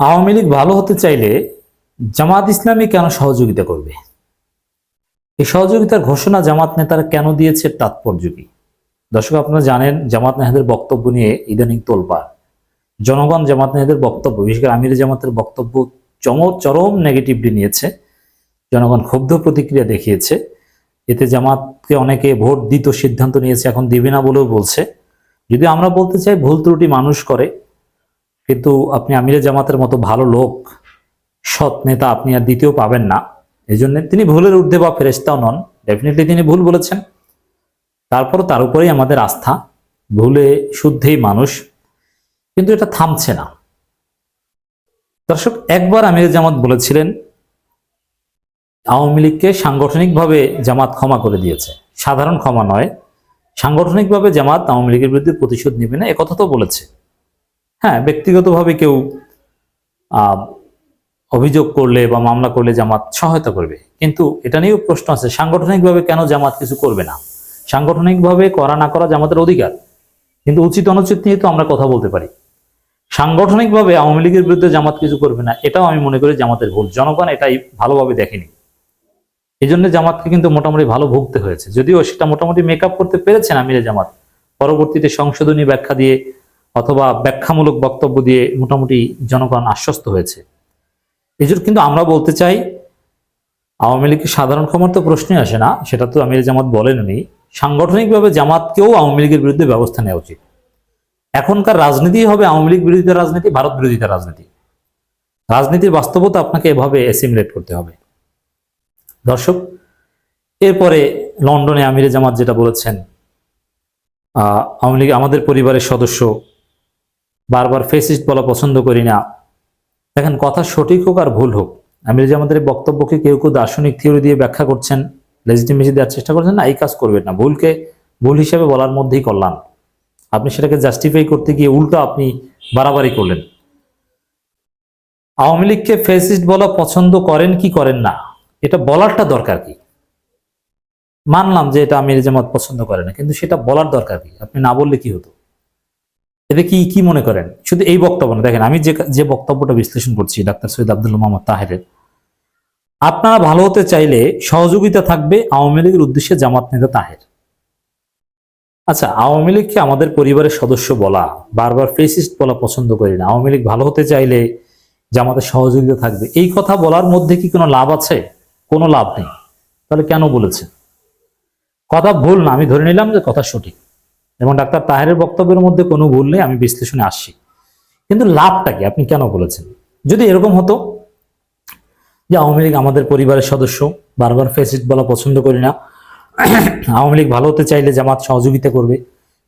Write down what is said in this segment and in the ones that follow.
আওয়ামী লীগ ভালো হতে চাইলে জামাত ইসলামী কেন সহযোগিতা করবে? এই সহযোগিতার ঘোষণা জামাত নেতারা কেন দিয়েছে, তাৎপর্য কি? দর্শক, আপনারা জানেন জামাত নেতাদের বক্তব্য নিয়ে ইদানিং তোলপাড়। জনগণ জামাত নেতাদের বক্তব্য, বিশেষ করে আমির জামাতের বক্তব্য চরম নেগেটিভলি নিয়েছে। জনগণ ক্ষুব্ধ প্রতিক্রিয়া দেখিয়েছে। এতে জামাতকে অনেকে ভোট দিত সিদ্ধান্ত নিয়েছে, এখন দিবে না বলেও বলছে। যদি আমরা বলতে চাই, ভুল ত্রুটি মানুষ করে, কিন্তু আপনি আমিরে জামাতের মতো ভালো লোক, সৎ নেতা আপনি আর দ্বিতীয় পাবেন না। এই জন্য তিনি ভুলের ঊর্ধ্বে বা ফেরেশতাও নন, ডেফিনেটলি তিনি ভুল বলেছেন। তারপরও তার উপরেই আমাদের আস্থা, ভুলে শুদ্ধেই মানুষ, কিন্তু এটা থামছে না। দর্শক, একবার আমিরে জামাত বলেছিলেন আওয়ামী লীগকে সাংগঠনিকভাবে জামাত ক্ষমা করে দিয়েছে, সাধারণ ক্ষমা নয়, সাংগঠনিকভাবে জামাত আওয়ামী লীগের বিরুদ্ধে প্রতিশোধ নেবে না, একথা তো বলেছে। হ্যাঁ, ব্যক্তিগতভাবে কেউ অভিযোগ করলে বা মামলা করলে জামাত সহায়তা করবে, কিন্তু এটা নিয়েও প্রশ্ন আছে, সাংগঠনিকভাবে কেন জামাত কিছু করবে না? সাংগঠনিকভাবে করা না করা জামাতের অধিকার, কিন্তু উচিত অনুচিত নিয়ে তো আমরা কথা বলতে পারি। সাংগঠনিকভাবে আওয়ামী লীগের বিরুদ্ধে জামাত কিছু করবে না, এটাও আমি মনে করি জামাতের ভুল। জনগণ এটাই ভালোভাবে দেখেনি, এই জন্য জামাতকে কিন্তু মোটামুটি ভালো ভুগতে হয়েছে। যদিও সেটা মোটামুটি মেকআপ করতে পেরেছেন আমিরে জামাত, পরবর্তীতে সংশোধনী ব্যাখ্যা দিয়ে অথবা ব্যাখ্যামূলক বক্তব্য দিয়ে মোটামুটি জনগণ আশ্বস্ত হয়েছে। এই জন্য কিন্তু আমরা বলতে চাই, আওয়ামী লীগের সাধারণ ক্ষমার তো প্রশ্নই আসে না, সেটা তো আমিরে জামাত বলেননি। সাংগঠনিকভাবে জামাতকেও আওয়ামী লীগের বিরুদ্ধে ব্যবস্থা নেওয়া উচিত। এখনকার রাজনীতি হবে আওয়ামী লীগ বিরোধিতার রাজনীতি, ভারত বিরোধিতার রাজনীতি। রাজনীতির বাস্তবতা আপনাকে এভাবে অ্যাসিমিলেট করতে হবে। দর্শক, এরপরে লন্ডনে আমিরে জামাত যেটা বলেছেন, আওয়ামী লীগ আমাদের পরিবারের সদস্য, বারবার ফেসিস্ট বলা পছন্দ করি না। দেখেন, কথা সঠিক হোক আর ভুল হোক, আমির জামাতের বক্তব্যকে কেউ কেউ দার্শনিক থিওরি দিয়ে ব্যাখ্যা করছেন, লেজিটিমেসি দেওয়ার চেষ্টা করছেন। না, এই কাজ করবেন না। ভুলকে ভুল হিসাবে বলার মধ্যেই কল্যাণ। আপনি সেটাকে জাস্টিফাই করতে গিয়ে উল্টো আপনি বাড়াবাড়ি করলেন। আওয়ামী লীগকে ফেসিস্ট বলা পছন্দ করেন কি করেন না, এটা বলারটা দরকার কি? মানলাম যে এটা আমির জামাত পছন্দ করে না, কিন্তু সেটা বলার দরকার কি? আপনি না বললে কি হতো? এতে কি কি মনে করেন? শুধু এই বক্তব্য না, দেখেন আমি যে বক্তব্যটা বিশ্লেষণ করছি ডাক্তার সৈয়দ আব্দুল মোহাম্মদ তাহেরের, আপনারা ভালো হতে চাইলে সহযোগিতা থাকবে আওয়ামী লীগের উদ্দেশ্যে জামাত নেতা তাহের। আচ্ছা, আওয়ামী লীগকে আমাদের পরিবারের সদস্য বলা, বারবার ফেসিস্ট বলা পছন্দ করি না, আওয়ামী লীগ ভালো হতে চাইলে জামাতের সহযোগিতা থাকবে, এই কথা বলার মধ্যে কি কোনো লাভ আছে? কোনো লাভ নেই। তাহলে কেন বলেছেন? কথা ভুল না, আমি ধরে নিলাম যে কথা সঠিক, এবং ডাক্তার তাহেরের বক্তব্যের মধ্যে কোনো ভুল নেই, আমি বিশ্লেষণে আসছি। কিন্তু লাভটা কি? আপনি কেন বলেছেন? যদি এরকম হতো যে আওয়ামী লীগ আমাদের পরিবারের সদস্য, বারবার ফেসিস্ট বলা পছন্দ করি না, আওয়ামী লীগ ভালো হতে চাইলে জামাত সহযোগিতা করবে,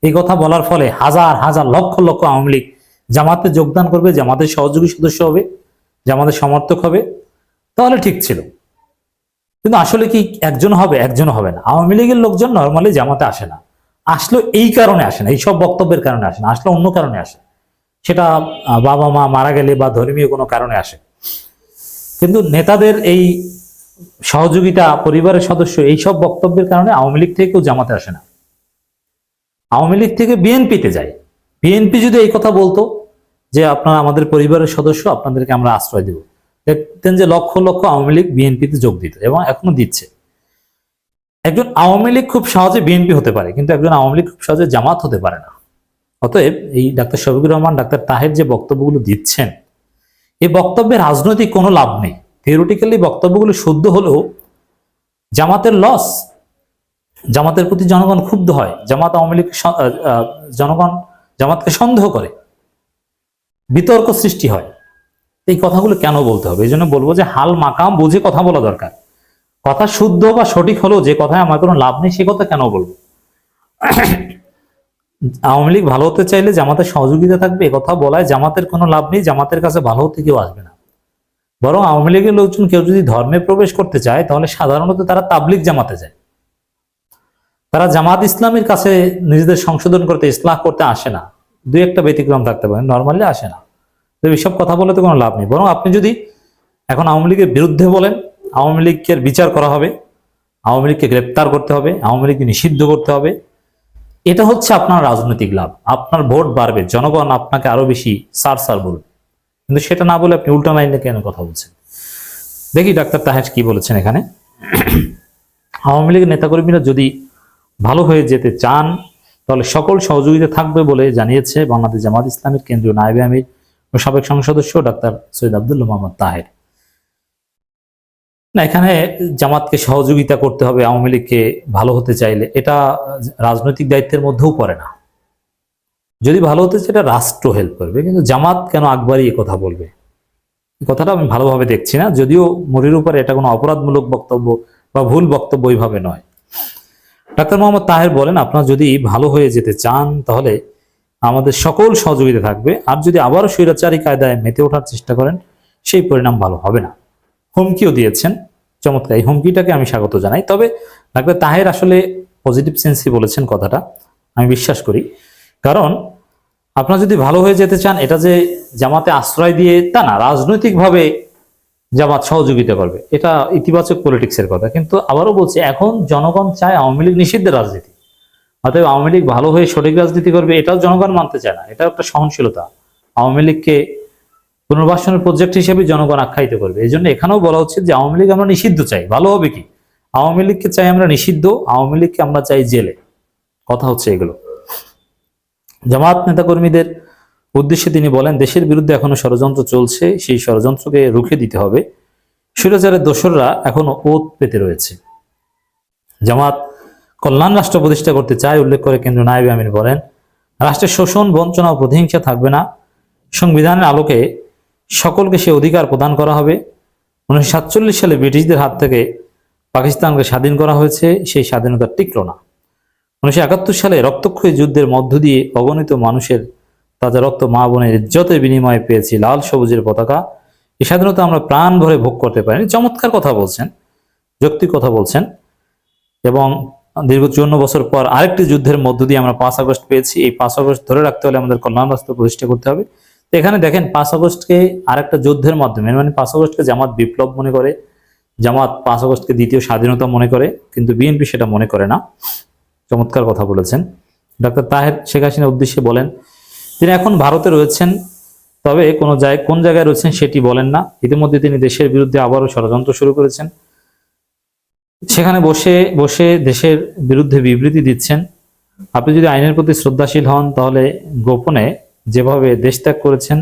এই কথা বলার ফলে হাজার হাজার লক্ষ লক্ষ আওয়ামী লীগ জামাতে যোগদান করবে, জামাতের সহযোগী সদস্য হবে, জামাতের সমর্থক হবে, তাহলে ঠিক ছিল। কিন্তু আসলে কি একজন হবে? একজন হবে না। আওয়ামী লীগের লোকজন নর্মালি জামাতে আসে না, আসলে এই কারণে আসে না, এইসব বক্তব্যের কারণে আসে না, আসলে অন্য কারণে আসে। সেটা বাবা মা মারা গেলে বা ধর্মীয় কোনো কারণে আসে। কিন্তু নেতাদের এই সহযোগিতা, পরিবারের সদস্য, এইসব বক্তব্যের কারণে আওয়ামী লীগ থেকে কেউ জামাতে আসে না। আওয়ামী লীগ থেকে বিএনপিতে যায়। বিএনপি যদি এই কথা বলতো যে আপনারা আমাদের পরিবারের সদস্য, আপনাদেরকে আমরা আশ্রয় দেব, দেখতেন যে লক্ষ লক্ষ আওয়ামী লীগ বিএনপিতে যোগ দিত, এবং এখনো দিচ্ছে। একজন আওয়ামী লীগ খুব সহজে বিএনপি হতে পারে, কিন্তু একজন আওয়ামী লীগ খুব সহজে জামাত হতে পারে না। অতএব এই ডাক্তার শফিকুর রহমান, ডাক্তার তাহের যে বক্তব্যগুলো দিচ্ছেন, এই বক্তব্যের রাজনৈতিক কোনো লাভ নেই। থিওরিটিক্যালি বক্তব্যগুলো শুদ্ধ হলেও জামাতের লস, জামাতের প্রতি জনগণ ক্ষুব্ধ হয়, জামাত আওয়ামী লীগ, জনগণ জামাতকে সন্দেহ করে, বিতর্ক সৃষ্টি হয়। এই কথাগুলো কেন বলতে হবে? এই জন্য বলবো যে হাল মাকাম বুঝে কথা বলা দরকার। কথা শুদ্ধ বা সঠিক হলেও যে কথায় আমার কোনো লাভ নেই, সে কথা কেন বলবো? আওয়ামী লীগ ভালো হতে চাইলে জামাতের সহযোগিতা থাকবে, এ কথা বলায় জামাতের কোনো লাভ নেই, জামাতের কাছে ভালো হতে কেউ আসবে না। বরং আওয়ামী লীগের লোকজন কেউ যদি ধর্মে প্রবেশ করতে চায়, তাহলে সাধারণত তারা তাবলিগ জামাতে যায়। তারা জামাত ইসলামের কাছে নিজেদের সংশোধন করতে, ইসলাহ করতে আসে না। দুই একটা ব্যতিক্রম থাকতে পারে, নর্মালি আসে না। তো এইসব কথা বলে তো কোনো লাভ নেই। বরং আপনি যদি এখন আওয়ামী লীগের বিরুদ্ধে বলেন, আওয়ামী লীগের বিচার করা হবে, আওয়ামী লীগকে গ্রেপ্তার করতে হবে, আওয়ামী লীগকে নিষিদ্ধ করতে হবে, এটা হচ্ছে আপনার রাজনৈতিক লাভ। আপনার ভোট বাড়বে, জনগণ আপনাকে আরো বেশি সার বলবে। কিন্তু সেটা না বলে আপনি উল্টা লাইনে কেন কথা বলছেন? দেখি ডাক্তার তাহের কি বলেছেন এখানে। আওয়ামী লীগের নেতাকর্মীরা যদি ভালো হয়ে যেতে চান তাহলে সকল সহযোগিতা থাকবে বলে জানিয়েছে বাংলাদেশ জামাত ইসলামের কেন্দ্রীয় নায়েবে আমির ও সাবেক সংসদ সদস্য ডাক্তার সৈয়দ আব্দুল্লাহ মোহাম্মদ তাহের। না, এখানে জামাতকে সহযোগিতা করতে হবে আওয়ামী লীগকে ভালো হতে চাইলে, এটা রাজনৈতিক দায়িত্বের মধ্যেও পড়ে না। যদি ভালো হতে চাই এটা রাষ্ট্র হেল্প করবে, কিন্তু জামাত কেন আকবরই এ কথা বলবে? এই কথাটা আমি ভালোভাবে দেখছি না, যদিও মুরির উপরে এটা কোনো অপরাধমূলক বক্তব্য বা ভুল বক্তব্য ওইভাবে নয়। ডাক্তার মোহাম্মদ তাহের বলেন, আপনারা যদি ভালো হয়ে যেতে চান তাহলে আমাদের সকল সহযোগিতা থাকবে, আর যদি আবারও স্বৈরাচারী কায়দায় মেতে ওঠার চেষ্টা করেন সেই পরিণাম ভালো হবে না। হুমকিও দিয়েছেন, চমৎকার। এই হুমকিটাকে আমি স্বাগত জানাই। তবে ডাক্তার তাহের আসলে পজিটিভ সেন্সই বলেছেন কথাটা, আমি বিশ্বাস করি। কারণ আপনারা যদি ভালো হয়ে যেতে চান, এটা যে জামাতে আশ্রয় দিয়ে তা না, রাজনৈতিকভাবে জামাত সহযোগিতা করবে, এটা ইতিবাচক পলিটিক্সের কথা। কিন্তু আবারও বলছি, এখন জনগণ চায় আওয়ামী লীগ নিষিদ্ধের রাজনীতি, অতএব আওয়ামী লীগ ভালো হয়ে সঠিক রাজনীতি করবে এটাও জনগণ মানতে চায় না। এটা একটা সহনশীলতা। আওয়ামী লীগকে পুনর্বাসনের প্রজেক্ট হিসেবে জনগণ আখ্যায়িত করবে। এই জন্য এখানেও বলা হচ্ছে যে আওয়ামী লীগ আমরা নিষিদ্ধ চাই। ভালো হবে কি? আওয়ামী লীগকে চাই আমরা নিষিদ্ধ, আওয়ামী লীগকে আমরা চাই জেলে। কথা হচ্ছে এগুলো। জামাত নেতাকর্মীদের উদ্দেশ্যে তিনি বলেন, দেশের বিরুদ্ধে এখনো ষড়যন্ত্র চলছে, সেই ষড়যন্ত্রকে রুখে দিতে হবে। স্বৈরাচারের দোসররা এখনো ওত পেতে রয়েছে। জামাত কল্যাণ রাষ্ট্র প্রতিষ্ঠা করতে চায় উল্লেখ করে কেন্দ্রীয় নায়েবে আমির বলেন, রাষ্ট্রের শোষণ, বঞ্চনা ও প্রতিহিংসা থাকবে না। সংবিধানের আলোকে সকলকে সে অধিকার প্রদান করা হবে। 1947 সালে ব্রিটিশদের হাত থেকে পাকিস্তানকে স্বাধীন করা হয়েছে, সেই স্বাধীনতা টিকল না। 1971 সালে রক্তক্ষয়ী যুদ্ধের মধ্য দিয়ে অগণিত মানুষের তাজা রক্ত, মা বোনের ইজ্জতের বিনিময়ে পেয়েছি লাল সবুজের পতাকা। এই স্বাধীনতা আমরা প্রাণ ভরে ভোগ করতে পারিনি। চমৎকার কথা বলছেন, যৌক্তিক কথা বলছেন। এবং দীর্ঘ 54 বছর পর আরেকটি যুদ্ধের মধ্য দিয়ে আমরা 5 আগস্ট পেয়েছি। এই 5 আগস্ট ধরে রাখতে হলে আমাদের কল্যাণ রাষ্ট্র প্রতিষ্ঠা করতে হবে। তো এখানে দেখেন, 5 আগস্টকে আরেকটা যুদ্ধের মাধ্যমে, মানে 5 আগস্টকে জামাত বিপ্লব মনে করে, জামাত 5 আগস্টকে দ্বিতীয় স্বাধীনতা মনে করে, কিন্তু বিএনপি সেটা মনে করে না। চমৎকার কথা বলেছেন ডাক্তার তাহের। শেখ হাসিনার উদ্দেশ্যে বলেন, তিনি এখন ভারতে রয়েছেন, তবে কোন জায়গায় রয়েছেন সেটি বলেন না। ইতিমধ্যে তিনি দেশের বিরুদ্ধে আবারও ষড়যন্ত্র শুরু করেছেন, সেখানে বসে বসে দেশের বিরুদ্ধে বিবৃতি দিচ্ছেন। আপনি যদি আইনের প্রতি শ্রদ্ধাশীল হন তাহলে গোপনে যেভাবে দেশ ত্যাগ করেছেন,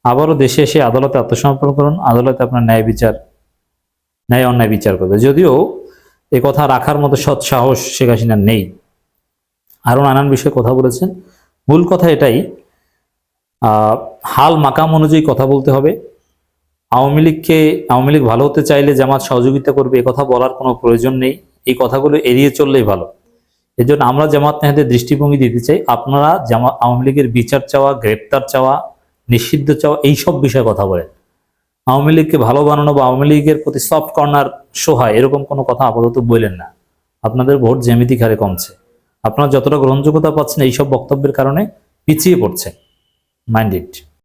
আবারও দেশে এসে আদালতে আত্মসমর্পণ করুন। আদালতে আপনার ন্যায় অন্যায় বিচার করবে। যদিও এ কথা রাখার মতো সৎ সাহস শেখ হাসিনার নেই। আরো নানান বিষয়ে কথা বলেছেন। মূল কথা এটাই, হাল মাকাম অনুযায়ী কথা বলতে হবে। আওয়ামী লীগ ভালো হতে চাইলে জামাত সহযোগিতা করবে, এ কথা বলার কোনো প্রয়োজন নেই। এই কথাগুলো এড়িয়ে চললেই ভালো। এই জন্য আমরা জামাত নেতাদের দৃষ্টিভঙ্গি দিতে চাই, আপনারা আওয়ামী লীগের বিচার চাওয়া, গ্রেপ্তার চাওয়া, নিষিদ্ধ চাওয়া, এইসব বিষয়ে কথা বলেন। আওয়ামী লীগকে ভালো বানানো বা আওয়ামী লীগের প্রতি সফট কর্নার শো হয়, এরকম কোনো কথা আপাতত বললেন না। আপনাদের ভোট জ্যামিতিক হারে কমছে, আপনারা যতটা গ্রহণযোগ্যতা পাচ্ছেন এইসব বক্তব্যের কারণে পিছিয়ে পড়ছে। Mind it.